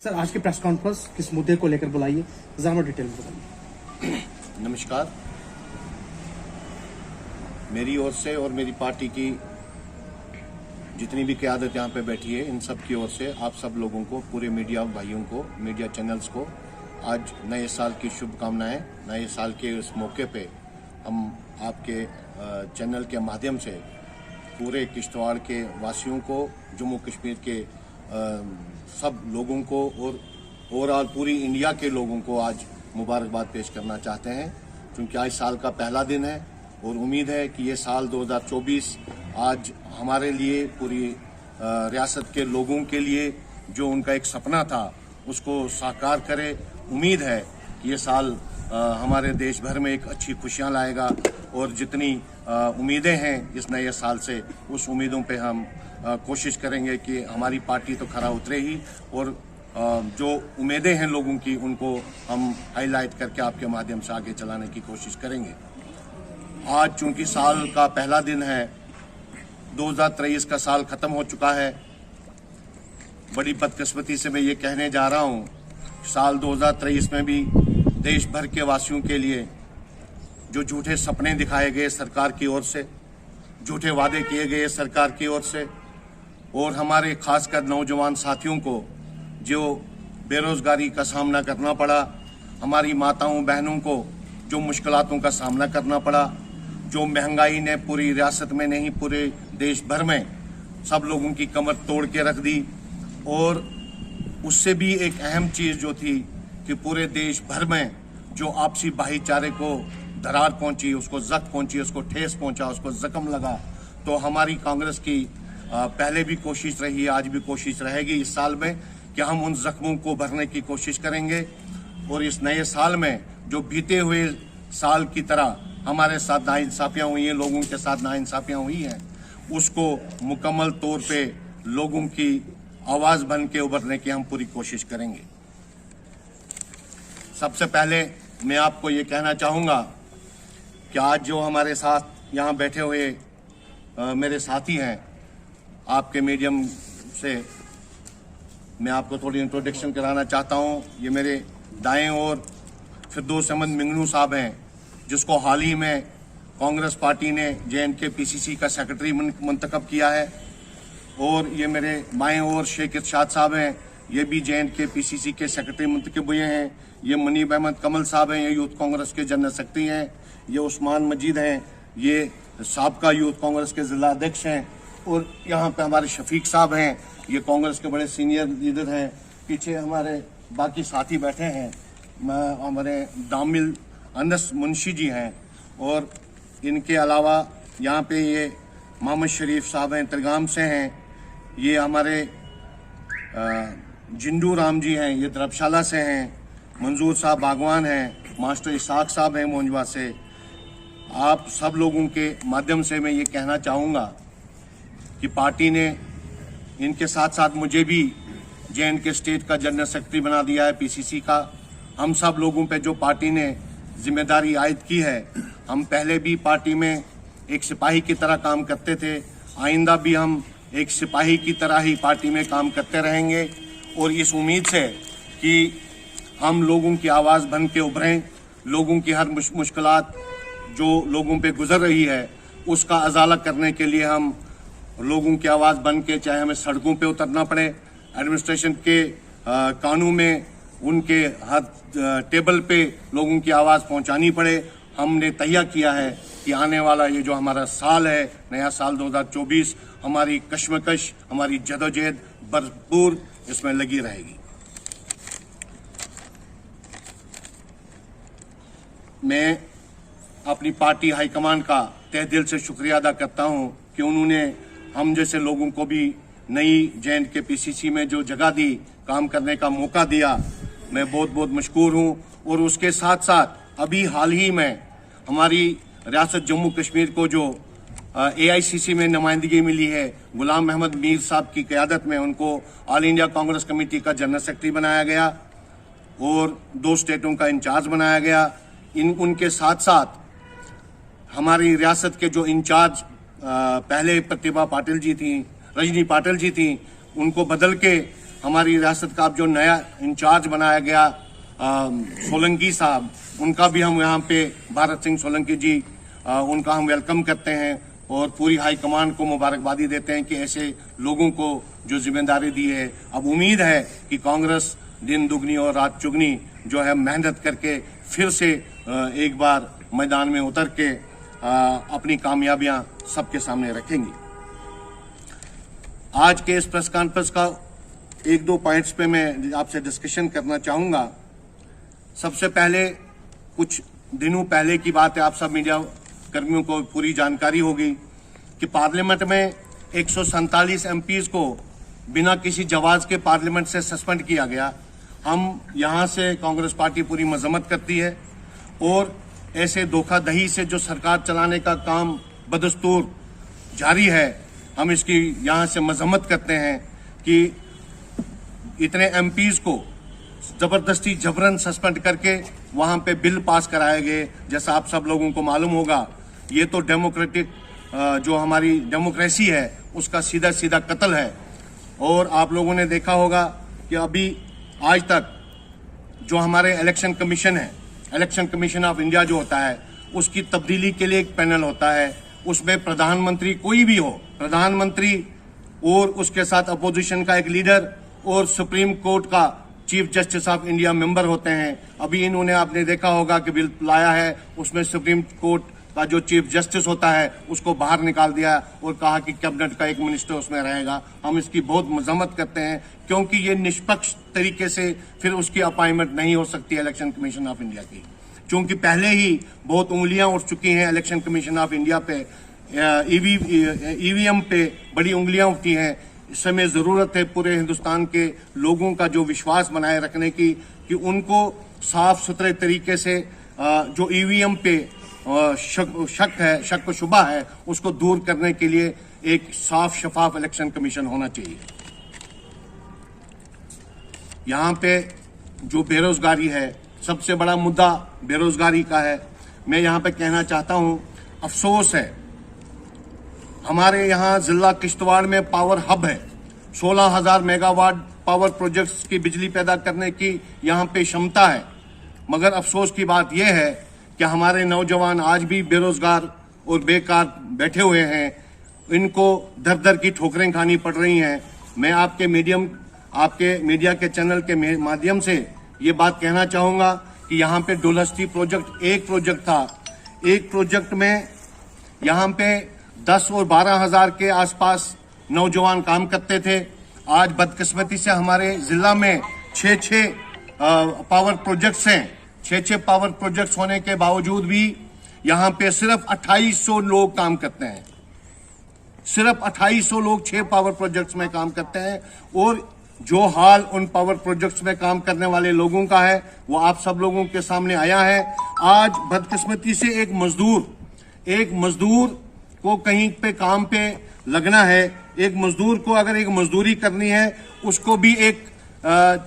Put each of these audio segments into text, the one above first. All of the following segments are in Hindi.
सर, आज की प्रेस कॉन्फ्रेंस किस मुद्दे को लेकर बुलाई है, ज़रा डिटेल में बताइए। नमस्कार। मेरी ओर से और मेरी पार्टी की जितनी भी क़यादत यहाँ पे बैठी है, इन सब की ओर से आप सब लोगों को, पूरे मीडिया भाइयों को, मीडिया चैनल्स को आज नए साल की शुभकामनाएं। नए साल के इस मौके पे हम आपके चैनल के माध्यम से पूरे किश्तवाड़ के वासियों को, जम्मू कश्मीर के सब लोगों को और ओवरऑल पूरी इंडिया के लोगों को आज मुबारकबाद पेश करना चाहते हैं, क्योंकि आज साल का पहला दिन है और उम्मीद है कि ये साल 2024 आज हमारे लिए, पूरी रियासत के लोगों के लिए जो उनका एक सपना था उसको साकार करे। उम्मीद है कि ये साल हमारे देश भर में एक अच्छी खुशियाँ लाएगा और जितनी उम्मीदें हैं इस नए साल से, उस उम्मीदों पे हम कोशिश करेंगे कि हमारी पार्टी तो खरा उतरे ही, और जो उम्मीदें हैं लोगों की उनको हम हाईलाइट करके आपके माध्यम से आगे चलाने की कोशिश करेंगे। आज चूंकि साल का पहला दिन है, 2023 का साल खत्म हो चुका है। बड़ी बदकिस्मती से मैं ये कहने जा रहा हूँ, साल 2023 में भी देश भर के वासियों के लिए जो झूठे सपने दिखाए गए सरकार की ओर से, झूठे वादे किए गए सरकार की ओर से, और हमारे खासकर नौजवान साथियों को जो बेरोजगारी का सामना करना पड़ा, हमारी माताओं बहनों को जो मुश्किलातों का सामना करना पड़ा, जो महंगाई ने पूरी रियासत में नहीं पूरे देश भर में सब लोगों की कमर तोड़ के रख दी, और उससे भी एक अहम चीज़ जो थी कि पूरे देश भर में जो आपसी भाईचारे को दरार पहुंची, उसको जख्म पहुंची, उसको ठेस पहुंचा, उसको जख्म लगा। तो हमारी कांग्रेस की पहले भी कोशिश रही है, आज भी कोशिश रहेगी इस साल में कि हम उन जख्मों को भरने की कोशिश करेंगे, और इस नए साल में जो बीते हुए साल की तरह हमारे साथ नाइंसाफियाँ हुई हैं, लोगों के साथ नाइंसाफियाँ हुई हैं, उसको मुकम्मल तौर पे लोगों की आवाज़ बन के उभरने की हम पूरी कोशिश करेंगे। सबसे पहले मैं आपको ये कहना चाहूँगा कि आज जो हमारे साथ यहाँ बैठे हुए मेरे साथी हैं, आपके मीडियम से मैं आपको थोड़ी इंट्रोडक्शन कराना चाहता हूँ। ये मेरे दाएं ओर फिरदौस अहमद मिंगनू साहब हैं, जिसको हाल ही में कांग्रेस पार्टी ने JNK PCC का सेक्रेटरी मुंतखब किया है, और ये मेरे बाएं ओर शेख इरशाद साहब हैं, ये भी JNK PCC के सेक्रेटरी मुंतखब हुए हैं। ये मुनीब अहमद कमल साहब हैं, ये यूथ कांग्रेस के जनरल सेक्रेटरी हैं। ये उस्मान मजीद हैं, ये साबका यूथ कांग्रेस के जिला अध्यक्ष हैं, और यहाँ पे हमारे शफीक साहब हैं, ये कांग्रेस के बड़े सीनियर लीडर हैं। पीछे हमारे बाकी साथी बैठे हैं, हमारे दामिल अनस मुंशी जी हैं, और इनके अलावा यहाँ पे ये मोहम्मद शरीफ साहब हैं, तिरगाम से हैं। ये हमारे जिंदू राम जी हैं, ये धर्मशाला से हैं। मंजूर साहब बागवान हैं, मास्टर इसाक साहब हैं मोंजवा से। आप सब लोगों के माध्यम से मैं ये कहना चाहूँगा कि पार्टी ने इनके साथ साथ मुझे भी JNK स्टेट का जनरल सेक्रेटरी बना दिया है, PCC का। हम सब लोगों पे जो पार्टी ने जिम्मेदारी आयद की है, हम पहले भी पार्टी में एक सिपाही की तरह काम करते थे, आइंदा भी हम एक सिपाही की तरह ही पार्टी में काम करते रहेंगे, और इस उम्मीद से कि हम लोगों की आवाज़ बन के उभरें, लोगों की हर मुश्किलात जो लोगों पे गुजर रही है उसका अजाला करने के लिए हम लोगों की आवाज़ बन के, चाहे हमें सड़कों पे उतरना पड़े, एडमिनिस्ट्रेशन के कानून में उनके हर टेबल पे लोगों की आवाज़ पहुंचानी पड़े, हमने तय किया है कि आने वाला ये जो हमारा साल है, नया साल 2024, हमारी कश्मकश, हमारी जदोजहद भरपूर इसमें लगी रहेगी। मैं अपनी पार्टी हाईकमान का तहे दिल से शुक्रिया अदा करता हूं कि उन्होंने हम जैसे लोगों को भी नई JNK PCC में जो जगह दी, काम करने का मौका दिया, मैं बहुत बहुत मशकूर हूं। और उसके साथ साथ अभी हाल ही में हमारी रियासत जम्मू कश्मीर को जो AICC में नुमाइंदगी मिली है, गुलाम अहमद मीर साहब की क़यादत में उनको ऑल इंडिया कांग्रेस कमेटी का जनरल सेक्रेटरी बनाया गया और 2 स्टेटों का इंचार्ज बनाया गया। उनके साथ साथ हमारी रियासत के जो इंचार्ज पहले प्रतिभा पाटिल जी थी, रजनी पाटिल जी थी, उनको बदल के हमारी रियासत का अब जो नया इंचार्ज बनाया गया सोलंकी साहब, उनका भी हम यहाँ पे भारत सिंह सोलंकी जी, उनका हम वेलकम करते हैं और पूरी हाई कमान को मुबारकबादी देते हैं कि ऐसे लोगों को जो जिम्मेदारी दी है। अब उम्मीद है कि कांग्रेस दिन दुगनी और रात चुगनी जो है मेहनत करके फिर से एक बार मैदान में उतर के अपनी कामयाबियां सबके सामने रखेंगी। आज के इस प्रेस कॉन्फ्रेंस का एक दो पॉइंट्स पे मैं आपसे डिस्कशन करना चाहूंगा। सबसे पहले, कुछ दिनों पहले की बात है, आप सब मीडिया कर्मियों को पूरी जानकारी होगी कि पार्लियामेंट में 147 एमपीज को बिना किसी जवाब के पार्लियामेंट से सस्पेंड किया गया। हम यहां से कांग्रेस पार्टी पूरी मजम्मत करती है और ऐसे धोखाधड़ी से जो सरकार चलाने का काम बदस्तूर जारी है, हम इसकी यहां से मजम्मत करते हैं कि इतने एमपीज को जबरदस्ती जबरन सस्पेंड करके वहां पे बिल पास कराए गए। जैसा आप सब लोगों को मालूम होगा, ये तो डेमोक्रेटिक जो हमारी डेमोक्रेसी है उसका सीधा सीधा कत्ल है। और आप लोगों ने देखा होगा कि अभी आज तक जो हमारे इलेक्शन कमीशन है, इलेक्शन कमीशन ऑफ इंडिया जो होता है, उसकी तब्दीली के लिए एक पैनल होता है। उसमें प्रधानमंत्री कोई भी हो, प्रधानमंत्री और उसके साथ अपोजिशन का एक लीडर और सुप्रीम कोर्ट का chief justice of India member होते हैं। अभी इन्होंने, आपने देखा होगा कि बिल लाया है, उसमें सुप्रीम कोर्ट का जो चीफ जस्टिस होता है उसको बाहर निकाल दिया और कहा कि कैबिनेट का एक मिनिस्टर उसमें रहेगा। हम इसकी बहुत मजम्मत करते हैं क्योंकि ये निष्पक्ष तरीके से फिर उसकी अपॉइंटमेंट नहीं हो सकती इलेक्शन कमीशन ऑफ इंडिया की, क्योंकि पहले ही बहुत उंगलियां उठ चुकी हैं इलेक्शन कमीशन ऑफ इंडिया पे, ईवीएम पे बड़ी उंगलियां उठी हैं। इस समय जरूरत है पूरे हिंदुस्तान के लोगों का जो विश्वास बनाए रखने की, कि उनको साफ सुथरे तरीके से जो ईवीएम पे शक शुबा है उसको दूर करने के लिए एक साफ शफाफ इलेक्शन कमीशन होना चाहिए। यहाँ पे जो बेरोजगारी है, सबसे बड़ा मुद्दा बेरोजगारी का है। मैं यहाँ पे कहना चाहता हूँ, अफसोस है हमारे यहाँ जिला किश्तवाड़ में पावर हब है, 16,000 मेगावाट पावर प्रोजेक्ट्स की बिजली पैदा करने की यहाँ पे क्षमता है, मगर अफसोस की बात यह है कि हमारे नौजवान आज भी बेरोजगार और बेकार बैठे हुए हैं। इनको दर दर की ठोकरें खानी पड़ रही हैं। मैं आपके मीडिया के चैनल के माध्यम से ये बात कहना चाहूंगा कि यहाँ पे डुलहस्ती प्रोजेक्ट एक प्रोजेक्ट था, एक प्रोजेक्ट में यहाँ पे 10 और 12,000 के आसपास नौजवान काम करते थे। आज बदकिस्मती से हमारे जिला में 6 पावर प्रोजेक्ट्स हैं। 6 पावर प्रोजेक्ट्स होने के बावजूद भी यहाँ पे सिर्फ 2800 लोग काम करते हैं। सिर्फ 2800 लोग 6 पावर प्रोजेक्ट्स में काम करते हैं। और जो हाल उन पावर प्रोजेक्ट्स में काम करने वाले लोगों का है वो आप सब लोगों के सामने आया है। आज बदकिस्मती से एक मजदूर को कहीं पे काम पे लगना है, एक मजदूर को अगर एक मजदूरी करनी है उसको भी एक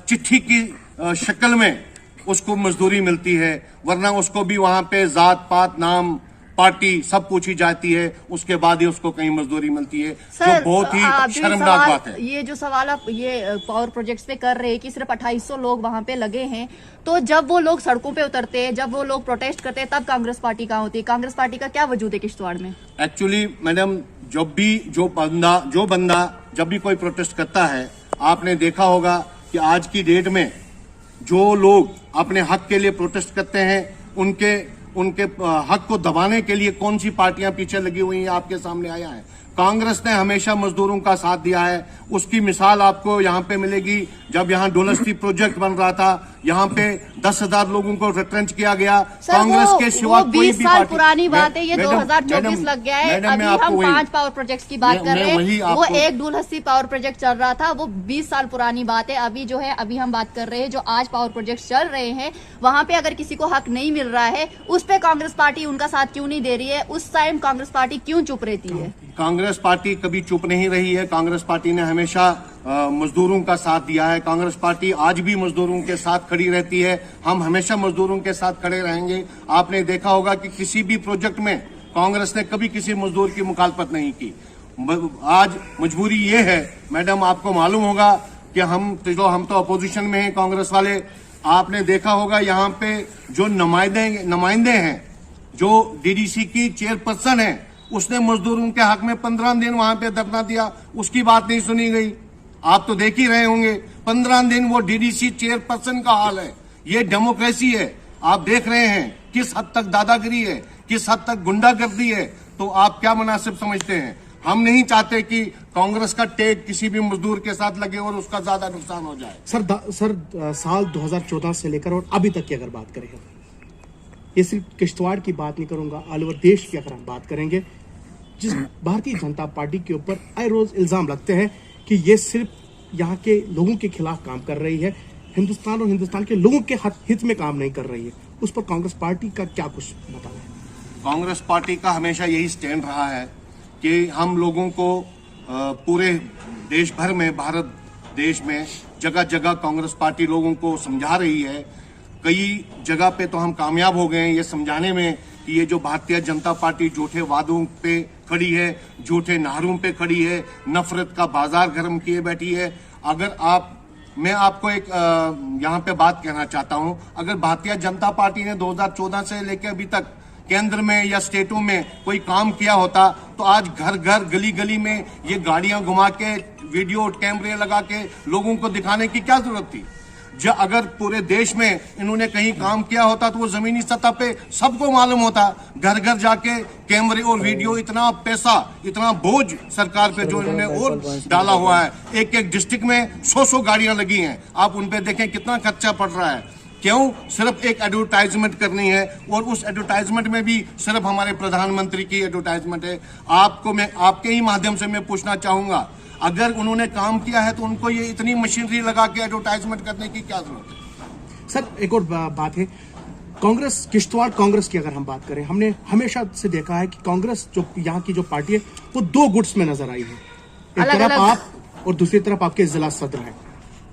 चिट्ठी की शक्ल में उसको मजदूरी मिलती है, वरना उसको भी वहां पे जात पात नाम पार्टी सब पूछी जाती है, उसके बाद ही उसको कहीं मजदूरी मिलती है, जो बहुत ही शर्मनाक बात है। ये जो सवाल आप ये पावर प्रोजेक्ट्स पे कर रहे हैं कि सिर्फ 2800 लोग वहां पे लगे हैं, तो जब वो लोग सड़कों पे उतरते हैं, जब वो लोग प्रोटेस्ट करते हैं, तब कांग्रेस पार्टी कहाँ होती है? कांग्रेस पार्टी का क्या वजूद है किश्तवाड़ में? एक्चुअली मैडम, जो बंदा जब भी कोई प्रोटेस्ट करता है, आपने देखा होगा कि आज की डेट में जो लोग अपने हक के लिए प्रोटेस्ट करते हैं, उनके हक को दबाने के लिए कौन सी पार्टियां पीछे लगी हुई हैं आपके सामने आया है। कांग्रेस ने हमेशा मजदूरों का साथ दिया है। उसकी मिसाल आपको यहाँ पे मिलेगी। जब यहाँ डुलहस्ती प्रोजेक्ट बन रहा था, यहाँ पे 10,000 लोगों को रिट्रेंच किया गया। कांग्रेस के सिवा कोई भी पार्टी, पुरानी बात है, ये 2024 लग गया है। अभी हम 5 पावर प्रोजेक्ट्स की बात कर रहे हैं। वो एक डुलहस्ती पावर प्रोजेक्ट चल रहा था, वो 20 साल पुरानी बात है। अभी जो है, अभी हम बात कर रहे हैं जो आज पावर प्रोजेक्ट चल रहे हैं, वहां पे अगर किसी को हक नहीं मिल रहा है, उस पे कांग्रेस पार्टी उनका साथ क्यों नहीं दे रही है? उस टाइम कांग्रेस पार्टी क्यों चुप रहती है? कांग्रेस पार्टी कभी चुप नहीं रही है। कांग्रेस पार्टी ने हमेशा मजदूरों का साथ दिया है। कांग्रेस पार्टी आज भी मजदूरों के साथ खड़ी रहती है। हम हमेशा मजदूरों के साथ खड़े रहेंगे। आपने देखा होगा कि किसी भी प्रोजेक्ट में कांग्रेस ने कभी किसी मजदूर की मुखालफत नहीं की। आज मजबूरी ये है मैडम, आपको मालूम होगा कि हम तो अपोजिशन में हैं कांग्रेस वाले। आपने देखा होगा यहाँ पे जो नुमाइंदे हैं, जो डीडीसी की चेयरपर्सन है, उसने मजदूरों के हक में 15 दिन वहां पे धरना दिया, उसकी बात नहीं सुनी गई। आप तो देख ही रहे होंगे 15 दिन वो डीडीसी चेयरपर्सन का हाल है। ये डेमोक्रेसी है। आप देख रहे हैं किस हद तक दादागिरी है, किस हद तक गुंडागर्दी है। तो आप क्या मुनासिब समझते हैं? हम नहीं चाहते कि कांग्रेस का टेक किसी भी मजदूर के साथ लगे और उसका ज्यादा नुकसान हो जाए। सर साल 2014 से लेकर और अभी तक की अगर बात करें, ये सिर्फ किश्तवाड़ की बात नहीं करूंगा, ऑल ओवर देश की अगर हम बात करेंगे, जिस भारतीय जनता पार्टी के ऊपर आए रोज इल्जाम लगते हैं कि ये सिर्फ यहाँ के लोगों के खिलाफ काम कर रही है, हिंदुस्तान और हिंदुस्तान के लोगों के हित में काम नहीं कर रही है, उस पर कांग्रेस पार्टी का क्या कुछ बताना है? कांग्रेस पार्टी का हमेशा यही स्टैंड रहा है कि हम लोगों को पूरे देश भर में, भारत देश में जगह जगह कांग्रेस पार्टी लोगों को समझा रही है। कई जगह पे तो हम कामयाब हो गए हैं ये समझाने में कि ये जो भारतीय जनता पार्टी झूठे वादों पे खड़ी है, झूठे नारों पे खड़ी है, नफरत का बाजार गर्म किए बैठी है। मैं आपको एक यहाँ पे बात कहना चाहता हूँ, अगर भारतीय जनता पार्टी ने 2014 से लेकर अभी तक केंद्र में या स्टेटों में कोई काम किया होता तो आज घर घर गली गली में ये गाड़ियां घुमा के वीडियो कैमरे लगा के लोगों को दिखाने की क्या जरूरत थी? अगर पूरे देश में इन्होंने कहीं काम किया होता तो वो जमीनी सतह पे सबको मालूम होता। घर घर जाके कैमरे और वीडियो, इतना पैसा, इतना बोझ सरकार पे जो इन्होंने और डाला हुआ है। एक एक डिस्ट्रिक्ट में 100 गाड़ियां लगी हैं। आप उन पे देखें कितना खर्चा पड़ रहा है। क्यों? सिर्फ एक एडवर्टाइजमेंट करनी है, और उस एडवर्टाइजमेंट में भी सिर्फ हमारे प्रधानमंत्री की एडवर्टाइजमेंट है। मैं आपके ही माध्यम से मैं पूछना चाहूंगा, अगर उन्होंने काम किया है तो उनको ये इतनी मशीनरी लगा के एडवर्टाइजमेंट करने की क्या जरूरत है? सर एक और बात है, कांग्रेस, किश्तवाड़ कांग्रेस की अगर हम बात करें, हमने हमेशा से देखा है कि कांग्रेस जो यहाँ की जो पार्टी है वो 2 गुट्स में नजर आई है। एक तरफ आप और दूसरी तरफ आपके जिला सदर है।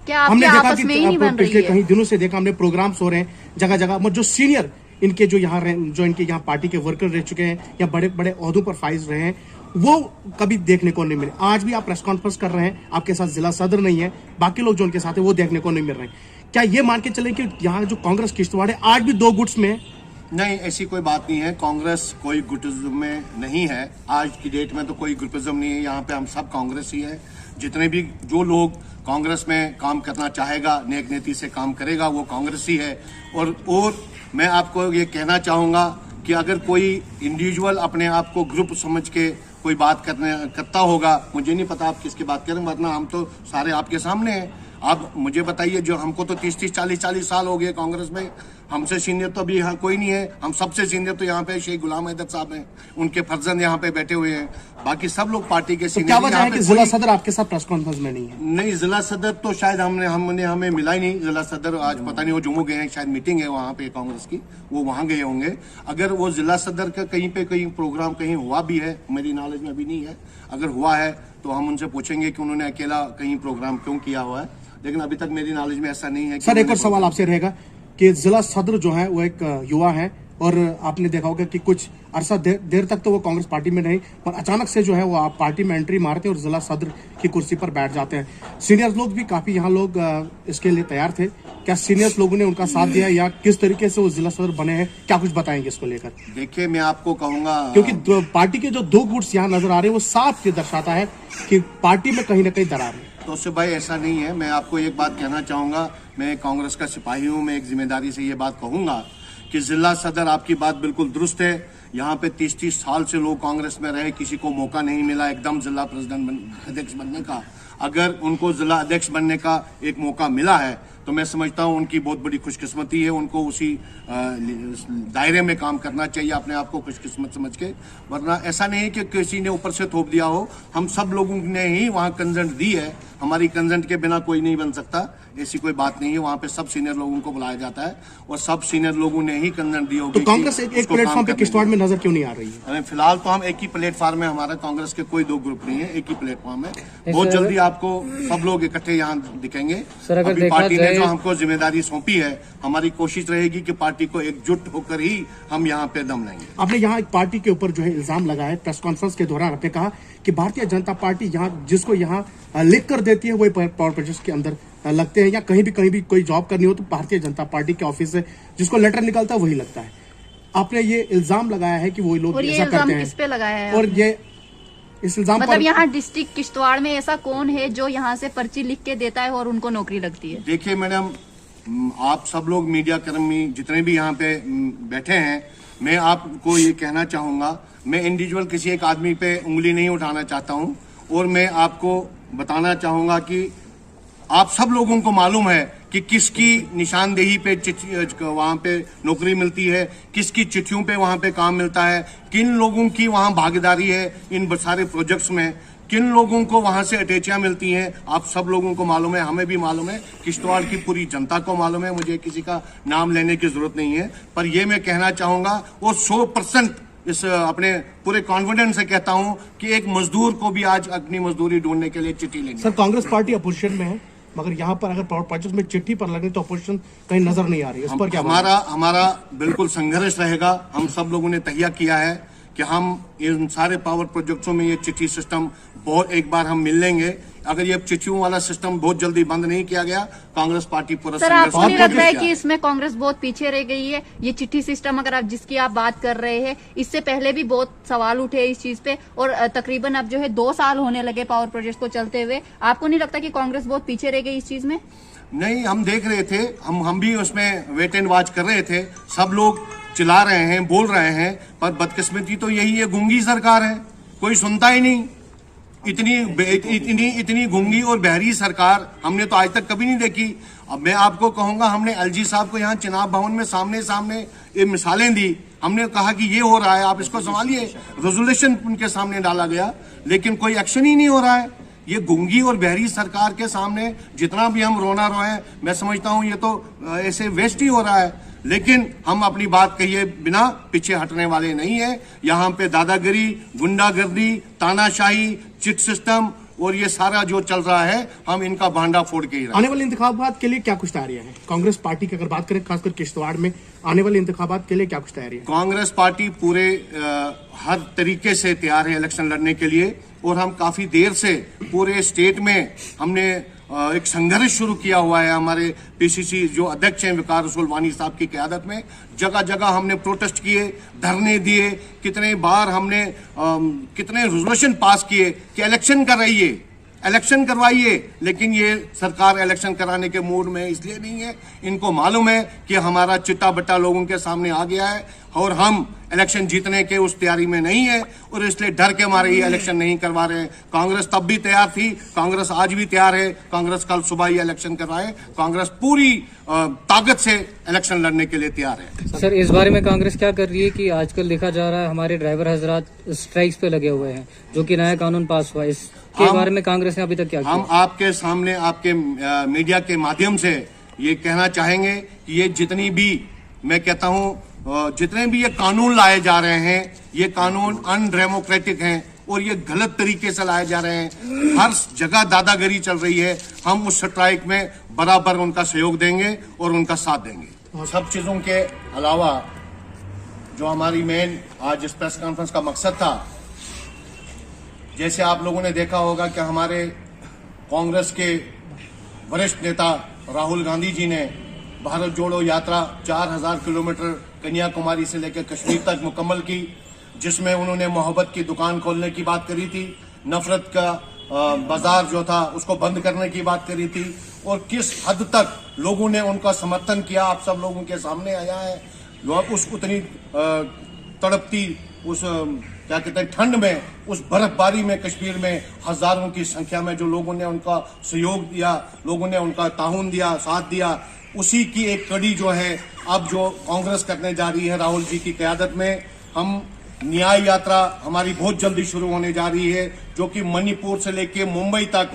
क्या हमने देखा आपस में ही नहीं बन पिछले रही है? कई दिनों से देखा, हमने प्रोग्राम्स हो रहे हैं जगह जगह, जो सीनियर इनके जो इनके यहाँ पार्टी के वर्कर रह चुके हैं या बड़े बड़े ओहदों पर फाइज रहे हैं, वो कभी देखने को नहीं मिले। आज भी आप प्रेस कॉन्फ्रेंस कर रहे हैं, आपके साथ जिला सदर नहीं है, बाकी लोग जो उनके साथ है वो देखने को नहीं मिल रहे हैं। क्या ये मान के चले कि यहाँ जो कांग्रेस किश्तवाड़ है आज भी 2 गुट्स में है? नहीं, ऐसी कोई बात नहीं है। कांग्रेस कोई गुटिज्म में नहीं है। आज की डेट में तो कोई ग्रुपिज्म नहीं है। यहाँ पे हम सब कांग्रेस ही है। जितने भी जो लोग कांग्रेस में काम करना चाहेगा, नेक नीति से काम करेगा, वो कांग्रेस ही है। और मैं आपको ये कहना चाहूंगा कि अगर कोई इंडिविजुअल अपने आप को ग्रुप समझ के कोई बात करता होगा, मुझे नहीं पता आप किसकी बात करें, वरना हम तो सारे आपके सामने हैं। आप मुझे बताइए, जो हमको तो 30-30, 40-40 साल हो गए कांग्रेस में, हमसे सीनियर तो अभी यहाँ कोई नहीं है। हम सबसे सीनियर तो यहाँ पे शेख गुलाम हैदर साहब हैं, उनके फर्जंद यहाँ पे बैठे हुए हैं। बाकी सब लोग पार्टी के सीनियर। क्या वजह है कि जिला सदर आपके साथ प्रेस कॉन्फ्रेंस में नहीं है? नहीं, जिला सदर तो शायद हमें मिला ही नहीं। जिला सदर आज पता नहीं, वो जम्मू गए हैं, शायद मीटिंग है वहाँ पे कांग्रेस की, वो वहाँ गए होंगे। अगर वो जिला सदर का कहीं पे कहीं प्रोग्राम कहीं हुआ भी है, मेरी नॉलेज में अभी नहीं है, अगर हुआ है तो हम उनसे पूछेंगे कि उन्होंने अकेला कहीं प्रोग्राम क्यों किया हुआ है, लेकिन अभी तक मेरी नॉलेज में ऐसा नहीं है। सर एक और सवाल आपसे रहेगा कि जिला सदर जो है वो एक युवा है, और आपने देखा होगा कि कुछ अरसा देर तक तो वो कांग्रेस पार्टी में नहीं, पर अचानक से जो है वो आप पार्टी में एंट्री मारते हैं और जिला सदर की कुर्सी पर बैठ जाते हैं। सीनियर लोग भी काफी यहाँ लोग इसके लिए तैयार थे। क्या सीनियर्स लोगों ने उनका साथ दिया या किस तरीके से वो जिला सदर बने हैं, क्या कुछ बताएंगे इसको लेकर? देखिए, मैं आपको कहूंगा, क्योंकि पार्टी के जो 2 गुट्स यहाँ नजर आ रहे हैं वो साफ ये दर्शाता है कि पार्टी में कहीं ना कहीं दरार है। तो उससे भाई ऐसा नहीं है। मैं आपको एक बात कहना चाहूंगा, मैं कांग्रेस का सिपाही हूं, मैं एक जिम्मेदारी से ये बात कहूंगा कि जिला सदर, आपकी बात बिल्कुल दुरुस्त है। यहाँ पे 30-30 साल से लोग कांग्रेस में रहे, किसी को मौका नहीं मिला एकदम जिला अध्यक्ष बनने का। अगर उनको जिला अध्यक्ष बनने का एक मौका मिला है तो मैं समझता हूँ उनकी बहुत बड़ी खुशकिस्मती है। उनको उसी दायरे में काम करना चाहिए, अपने आप को खुशकिस्मत समझ के। वरना ऐसा नहीं है कि किसी ने ऊपर से थोप दिया हो। हम सब लोगों ने ही वहाँ कंसेंट दी है। हमारी कंसेंट के बिना कोई नहीं बन सकता, ऐसी कोई बात नहीं है। वहाँ पे सब सीनियर लोगों को बुलाया जाता है और सब सीनियर लोगों ने ही कंसेंट दी होगी। तो कांग्रेस एक प्लेटफॉर्म पे किश्तवाड़ में नजर क्यों नहीं आ रही है? फिलहाल तो हम एक ही प्लेटफॉर्म है, हमारा कांग्रेस के कोई 2 ग्रुप नहीं है, एक ही प्लेटफॉर्म है। बहुत जल्दी आपको सब लोग इकट्ठे यहाँ दिखेंगे। अभी पार्टी ने जो हमको जिम्मेदारी सौंपी है, हमारी कोशिश रहेगी कि पार्टी को एकजुट होकर ही हम यहाँ पे दम लेंगे। आपने यहाँ एक पार्टी के ऊपर जो है इल्जाम लगाया, प्रेस कॉन्फ्रेंस के दौरान आपने कहा कि भारतीय जनता पार्टी यहाँ जिसको यहाँ लिख कर देती है वही पावर प्रोजेक्ट के अंदर लगते हैं, या कहीं भी कोई जॉब करनी हो तो भारतीय जनता पार्टी के ऑफिस से जिसको लेटर निकलता है वही लगता है। आपने ये इल्जाम लगाया है कि वो लोग ऐसा करते हैं, किस पे लगाया है? और ये इस इल्जाम मतलब यहाँ डिस्ट्रिक्ट किश्तवाड़ में ऐसा कौन है जो यहाँ से पर्ची लिख के देता है और उनको नौकरी लगती है? देखिए मैडम, आप सब लोग मीडिया कर्मी जितने भी यहाँ पे बैठे हैं, मैं आपको ये कहना चाहूंगा, मैं इंडिविजुअल किसी एक आदमी पे उंगली नहीं उठाना चाहता हूँ, और मैं आपको बताना चाहूंगा कि आप सब लोगों को मालूम है कि किसकी निशानदेही पे वहाँ पे नौकरी मिलती है, किसकी चिट्ठियों पे वहाँ पे काम मिलता है, किन लोगों की वहाँ भागीदारी है इन सारे प्रोजेक्ट्स में, किन लोगों को वहाँ से अटैचियाँ मिलती हैं, आप सब लोगों को मालूम है, हमें भी मालूम है, किश्तवाड़ की पूरी जनता को मालूम है, मुझे किसी का नाम लेने की जरूरत नहीं है। पर यह मैं कहना चाहूंगा और 100% इस अपने पूरे कॉन्फिडेंस से कहता हूं कि एक मजदूर को भी आज अपनी मजदूरी ढूंढने के लिए चिट्ठी लेनी। सर, कांग्रेस पार्टी अपोजिशन में है, मगर यहाँ पर अगर पावर प्रोजेक्ट में चिट्ठी पर लगने तो अपोजिशन कहीं नजर नहीं आ रही है, इस पर क्या? हमारा बिल्कुल संघर्ष रहेगा। हम सब लोगों ने तैयार किया है कि हम इन सारे पावर प्रोजेक्ट्सों में ये चिट्ठी सिस्टम एक बार हम मिल लेंगे। अगर ये चिट्ठियों वाला सिस्टम बहुत जल्दी बंद नहीं किया गया, कांग्रेस पार्टी पूरा सर, आपको नहीं लगता है कि इसमें कांग्रेस बहुत पीछे रह गई है? ये चिट्ठी सिस्टम अगर आप जिसकी आप बात कर रहे हैं, इससे पहले भी बहुत सवाल उठे इस चीज पे, और तकरीबन अब जो है 2 साल होने लगे पावर प्रोजेक्ट को चलते हुए। आपको नहीं लगता कि कांग्रेस बहुत पीछे रह गई इस चीज में? नहीं, हम देख रहे थे, हम भी उसमें वेट एंड वॉच कर रहे थे। सब लोग चिल्ला रहे हैं, बोल रहे हैं, पर बदकिस्मती तो यही है, गूंगी सरकार है, कोई सुनता ही नहीं। इतनी गूंगी और बहरी सरकार हमने तो आज तक कभी नहीं देखी। अब मैं आपको कहूंगा, हमने एलजी साहब को यहाँ चुनाव भवन में सामने ये मिसालें दी, हमने कहा कि ये हो रहा है, आप इसको संभालिए। रेजोल्यूशन उनके सामने डाला गया, लेकिन कोई एक्शन ही नहीं हो रहा है। ये गूंगी और बहरी सरकार के सामने जितना भी हम रोना रोए, मैं समझता हूँ ये तो ऐसे वेस्ट ही हो रहा है। लेकिन हम अपनी बात कहिए बिना पीछे हटने वाले नहीं है। यहाँ पे दादागिरी, गुंडागर्दी, तानाशाही, चिट सिस्टम और ये सारा जो चल रहा है, हम इनका भांडा फोड़ के ही रहे। आने वाले इंतखाबात के लिए क्या कुछ तैयारियां हैं कांग्रेस पार्टी की? अगर बात करें खासकर किश्तवाड़ में आने वाले इंतखाबात के लिए क्या कुछ तैयारी है? कांग्रेस पार्टी पूरे हर तरीके से तैयार है इलेक्शन लड़ने के लिए, और हम काफी देर से पूरे स्टेट में हमने एक संघर्ष शुरू किया हुआ है। हमारे पीसीसी जो अध्यक्ष हैं विकार रसूल वानी साहब की क़यादत में जगह जगह हमने प्रोटेस्ट किए, धरने दिए, कितने बार हमने कितने रेजोल्यूशन पास किए कि इलेक्शन कराइए, इलेक्शन करवाइए। लेकिन ये सरकार इलेक्शन कराने के मूड में इसलिए नहीं है, इनको मालूम है कि हमारा चिट्टा बट्टा लोगों के सामने आ गया है और हम इलेक्शन जीतने के उस तैयारी में नहीं है, और इसलिए डर के मारे ही इलेक्शन नहीं करवा रहे हैं। कांग्रेस तब भी तैयार थी, कांग्रेस आज भी तैयार है, कांग्रेस कल सुबह ही इलेक्शन करवाए। कांग्रेस पूरी ताकत से इलेक्शन लड़ने के लिए तैयार है। सर, इस बारे में कांग्रेस क्या कर रही है कि आजकल देखा जा रहा है हमारे ड्राइवर हजरात स्ट्राइक्स पे लगे हुए हैं, जो कि नया कानून पास हुआ है, इसके बारे में कांग्रेस ने अभी तक क्या किया? हम आपके सामने आपके मीडिया के माध्यम से ये कहना चाहेंगे कि ये जितनी भी, मैं कहता हूँ जितने भी ये कानून लाए जा रहे हैं, ये कानून अनडेमोक्रेटिक हैं और ये गलत तरीके से लाए जा रहे हैं। हर जगह दादागिरी चल रही है। हम उस स्ट्राइक में बराबर उनका सहयोग देंगे और उनका साथ देंगे। सब चीजों के अलावा जो हमारी मेन आज इस प्रेस कॉन्फ्रेंस का मकसद था, जैसे आप लोगों ने देखा होगा कि हमारे कांग्रेस के वरिष्ठ नेता राहुल गांधी जी ने भारत जोड़ो यात्रा 4000 किलोमीटर कन्याकुमारी से लेकर कश्मीर तक मुकम्मल की, जिसमें उन्होंने मोहब्बत की दुकान खोलने की बात करी थी, नफरत का बाजार जो था उसको बंद करने की बात करी थी, और किस हद तक लोगों ने उनका समर्थन किया आप सब लोगों के सामने आया है। उस उतनी तड़पती उस क्या कहते हैं ठंड में, उस बर्फबारी में कश्मीर में हजारों की संख्या में जो लोगों ने उनका सहयोग दिया, लोगों ने उनका ताउन दिया, साथ दिया, उसी की एक कड़ी जो है अब जो कांग्रेस करने जा रही है राहुल जी की क़यादत में। हम न्याय यात्रा हमारी बहुत जल्दी शुरू होने जा रही है, जो कि मणिपुर से लेके मुंबई तक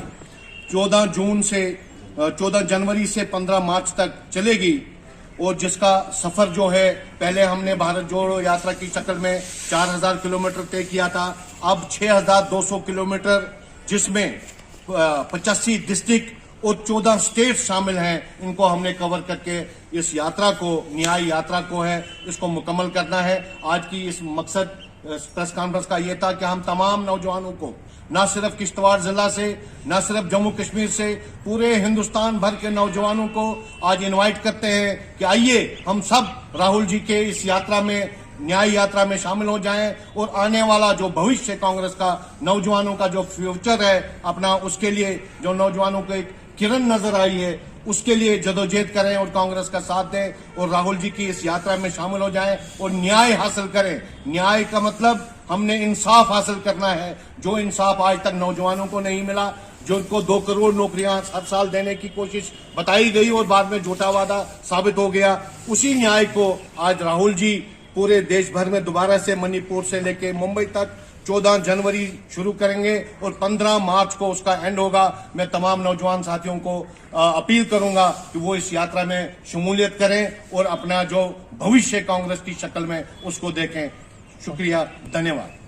14 जनवरी से 15 मार्च तक चलेगी, और जिसका सफर जो है पहले हमने भारत जोड़ो यात्रा की शक्ल में 4000 किलोमीटर तय किया था, अब 6200 किलोमीटर, जिसमें 85 डिस्ट्रिक्ट और 14 स्टेट शामिल हैं, इनको हमने कवर करके इस यात्रा को, न्याय यात्रा को है, इसको मुकम्मल करना है। आज की इस मकसद प्रेस कॉन्फ्रेंस का ये था कि हम तमाम नौजवानों को न सिर्फ किश्तवाड़ जिला से, न सिर्फ जम्मू कश्मीर से, पूरे हिंदुस्तान भर के नौजवानों को आज इनवाइट करते हैं कि आइए हम सब राहुल जी के इस यात्रा में, न्याय यात्रा में शामिल हो जाएं और आने वाला जो भविष्य कांग्रेस का, नौजवानों का जो फ्यूचर है अपना, उसके लिए जो नौजवानों को एक किरण नजर आई है, उसके लिए जदोजहद करें और कांग्रेस का साथ दें और राहुल जी की इस यात्रा में शामिल हो जाएं और न्याय हासिल करें। न्याय का मतलब हमने इंसाफ हासिल करना है, जो इंसाफ आज तक नौजवानों को नहीं मिला, जो उनको 2 करोड़ नौकरियां हर साल देने की कोशिश बताई गई और बाद में झूठा वादा साबित हो गया, उसी न्याय को आज राहुल जी पूरे देश भर में दोबारा से मणिपुर से लेकर मुंबई तक 14 जनवरी शुरू करेंगे और 15 मार्च को उसका एंड होगा। मैं तमाम नौजवान साथियों को अपील करूंगा कि वो इस यात्रा में शमूलियत करें और अपना जो भविष्य कांग्रेस की शक्ल में उसको देखें। शुक्रिया, धन्यवाद।